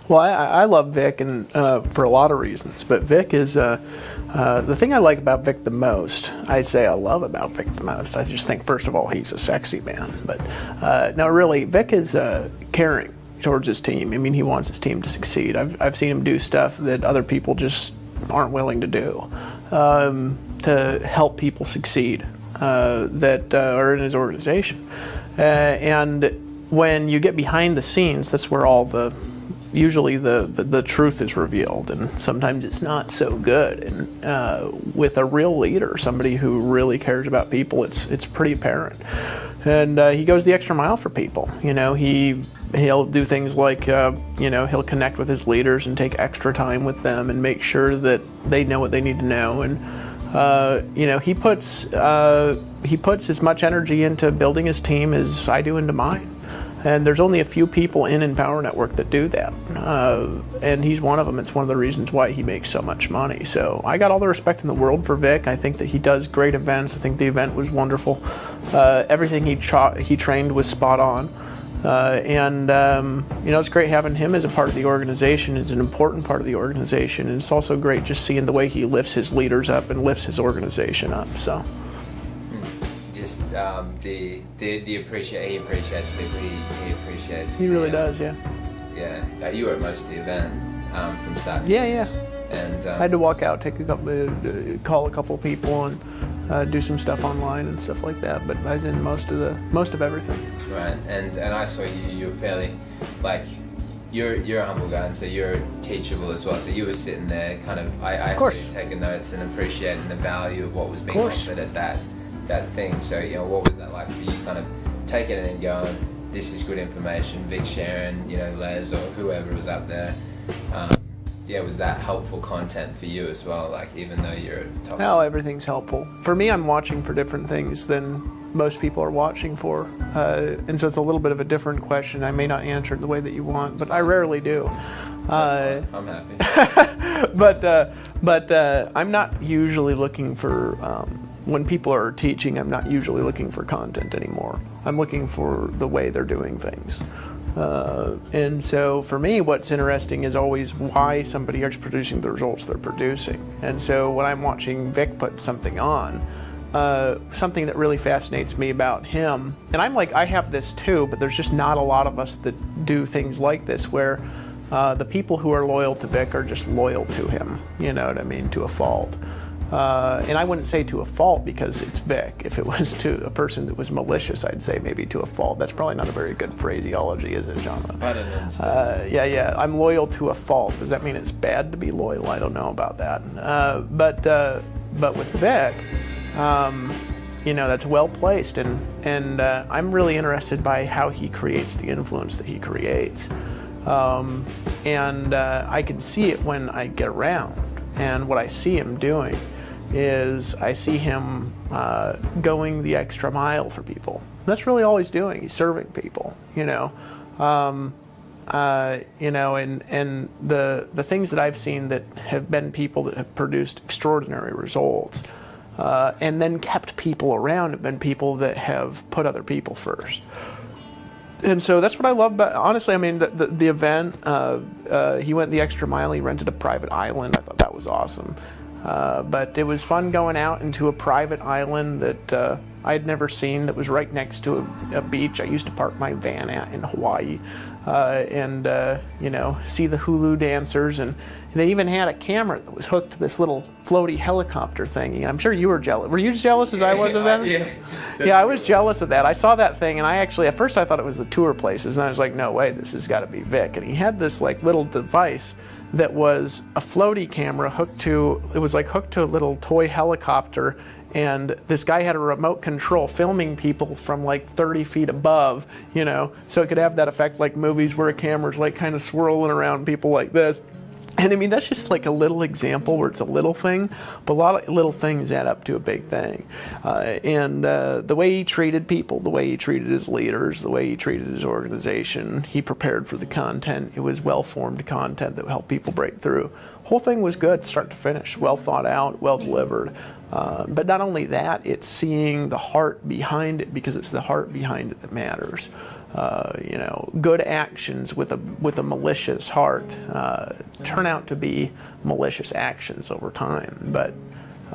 Well, I love Vic, and for a lot of reasons. But Vic is the thing I like about Vic the most. I say I love about Vic the most. I just think, first of all, he's a sexy man. But no, really, Vic is caring towards his team. I mean, he wants his team to succeed. I've seen him do stuff that other people just aren't willing to do to help people succeed that are in his organization. And when you get behind the scenes, that's where all usually the truth is revealed, and sometimes it's not so good. And with a real leader, somebody who really cares about people, it's pretty apparent. And he goes the extra mile for people. You know, he'll do things like he'll connect with his leaders and take extra time with them and make sure that they know what they need to know. And he puts as much energy into building his team as I do into mine. And there's only a few people in Empower Network that do that. And he's one of them. It's one of the reasons why he makes so much money. So I got all the respect in the world for Vic. I think that he does great events. I think the event was wonderful. Everything he trained was spot on. It's great having him as a part of the organization. It's an important part of the organization. And it's also great just seeing the way he lifts his leaders up and lifts his organization up. So. Just he appreciates people. He appreciates. He really does, yeah. Yeah, you were at most of the event from start. Yeah. And I had to walk out, call a couple of people, and do some stuff online and stuff like that. But I was in most of everything. Right, and I saw you're fairly you're a humble guy, and so you're teachable as well. So you were sitting there, kind of. I course, taking notes and appreciating the value of what was being offered at that thing. So what was that like for you? Kind of taking it and going, this is good information. Vic sharing, Les or whoever was up there. Was that helpful content for you as well? Like, even though you're top. No, everything's helpful. For me, I'm watching for different things than most people are watching for, and so it's a little bit of a different question. I may not answer it the way that you want, but I rarely do. I'm happy. but I'm not usually looking for. When people are teaching, I'm not usually looking for content anymore. I'm looking for the way they're doing things. And so for me, what's interesting is always why somebody is producing the results they're producing. And so when I'm watching Vic put something on, something that really fascinates me about him, and I'm like, I have this too, but there's just not a lot of us that do things like this, where the people who are loyal to Vic are just loyal to him, you know what I mean, to a fault. And I wouldn't say to a fault because it's Vic. If it was to a person that was malicious, I'd say maybe to a fault. That's probably not a very good phraseology, is it, John? I don't understand. Yeah. I'm loyal to a fault. Does that mean it's bad to be loyal? I don't know about that. But with Vic, that's well placed, and I'm really interested by how he creates the influence that he creates. I can see it when I get around, and what I see him doing is I see him going the extra mile for people. That's really all he's doing. He's serving people, and the things that I've seen that have been people that have produced extraordinary results and then kept people around have been people that have put other people first. And so that's what I love about, honestly, I mean, the event, he went the extra mile, he rented a private island. I thought that was awesome. But it was fun going out into a private island that I had never seen, that was right next to a beach I used to park my van at in Hawaii, and see the hula dancers. And they even had a camera that was hooked to this little floaty helicopter thingy. I'm sure you were jealous. Were you as jealous as I was of that? Yeah, I was jealous of that. I saw that thing, and at first I thought it was the tour places, and I was like, no way, this has got to be Vic. And he had this little device that was a floaty camera hooked to a little toy helicopter, and this guy had a remote control filming people from 30 feet above, so it could have that effect like movies where a camera's kind of swirling around people like this. And I mean, that's just a little example where it's a little thing, but a lot of little things add up to a big thing. The way he treated people, the way he treated his leaders, the way he treated his organization, he prepared for the content. It was well-formed content that would help people break through. The whole thing was good, start to finish, well thought out, well delivered. But not only that, it's seeing the heart behind it, because it's the heart behind it that matters. you know, good actions with a malicious heart turn out to be malicious actions over time. But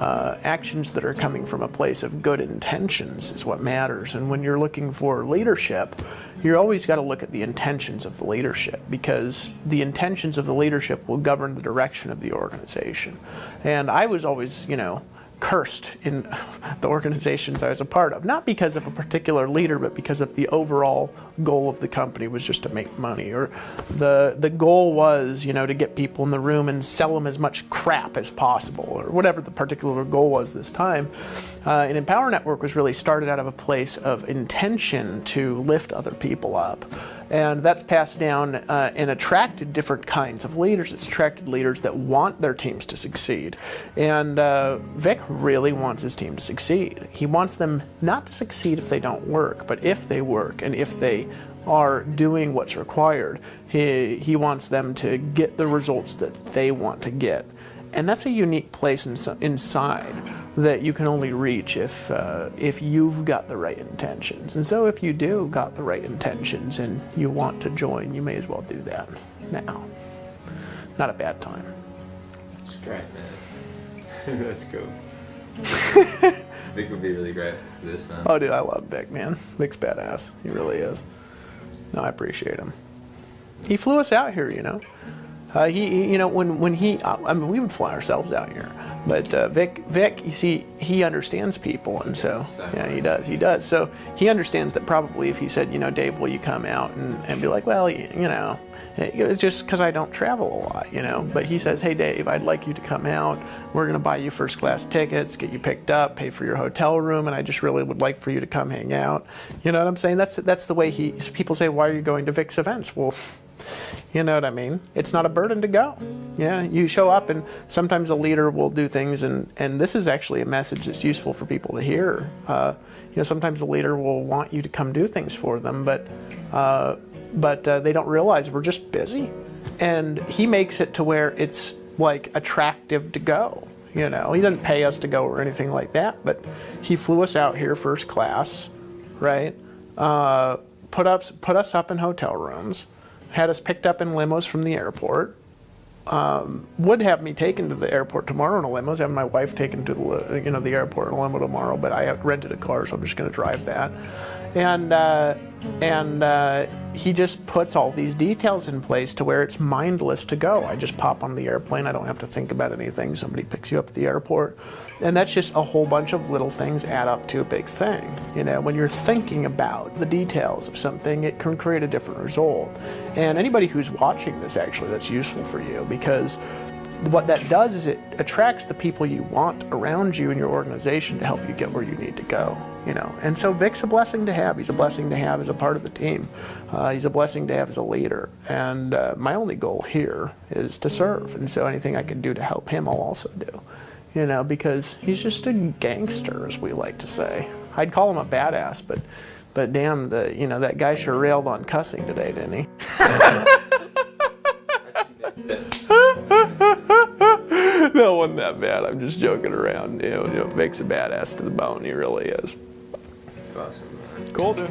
actions that are coming from a place of good intentions is what matters. And when you're looking for leadership, you always got to look at the intentions of the leadership, because the intentions of the leadership will govern the direction of the organization. And I was always, you know, cursed in the organizations I was a part of, not because of a particular leader, but because of the overall goal of the company was just to make money, or the goal was, you know, to get people in the room and sell them as much crap as possible, or whatever the particular goal was this time. And Empower Network was really started out of a place of intention to lift other people up. And that's passed down and attracted different kinds of leaders. It's attracted leaders that want their teams to succeed. And Vic really wants his team to succeed. He wants them not to succeed if they don't work, but if they work and if they are doing what's required, he wants them to get the results that they want to get. And that's a unique place inside that you can only reach if you've got the right intentions. And so if you do got the right intentions and you want to join, you may as well do that now. Not a bad time. That's great, man. That's cool. Vic would be really great for this, man. Oh, dude, I love Vic, man. Vic's badass. He really is. No, I appreciate him. He flew us out here, you know. You know, when he, I mean, we would fly ourselves out here, but Vic, you see, he understands people, and so, yeah, he does. So he understands that probably if he said, you know, Dave, will you come out and be like, well, you know, it's just because I don't travel a lot, you know, but he says, hey, Dave, I'd like you to come out. We're going to buy you first class tickets, get you picked up, pay for your hotel room, and I just really would like for you to come hang out. You know what I'm saying? That's the way people say, why are you going to Vic's events? Well, you know what I mean? It's not a burden to go. Yeah, you show up, and sometimes a leader will do things, and this is actually a message that's useful for people to hear. You know, sometimes a leader will want you to come do things for them, but they don't realize we're just busy. And he makes it to where it's like attractive to go. You know, he doesn't pay us to go or anything like that, but he flew us out here first class, right? Put us up in hotel rooms. Had us picked up in limos from the airport. Would have me taken to the airport tomorrow in a limo. Have my wife taken to the airport in a limo tomorrow, but I have rented a car, so I'm just going to drive that. And he just puts all these details in place to where it's mindless to go. I just pop on the airplane. I don't have to think about anything. Somebody picks you up at the airport. And that's just a whole bunch of little things add up to a big thing. You know, when you're thinking about the details of something, it can create a different result. And anybody who's watching this, actually, that's useful for you, because what that does is it attracts the people you want around you in your organization to help you get where you need to go. You know, and so Vic's a blessing to have. He's a blessing to have as a part of the team. He's a blessing to have as a leader. And my only goal here is to serve. And so anything I can do to help him, I'll also do. You know, because he's just a gangster, as we like to say. I'd call him a badass, but damn, that guy sure railed on cussing today, didn't he? No, it wasn't that bad. I'm just joking around. You know, Vic's a badass to the bone. He really is. Awesome. Cool, dude.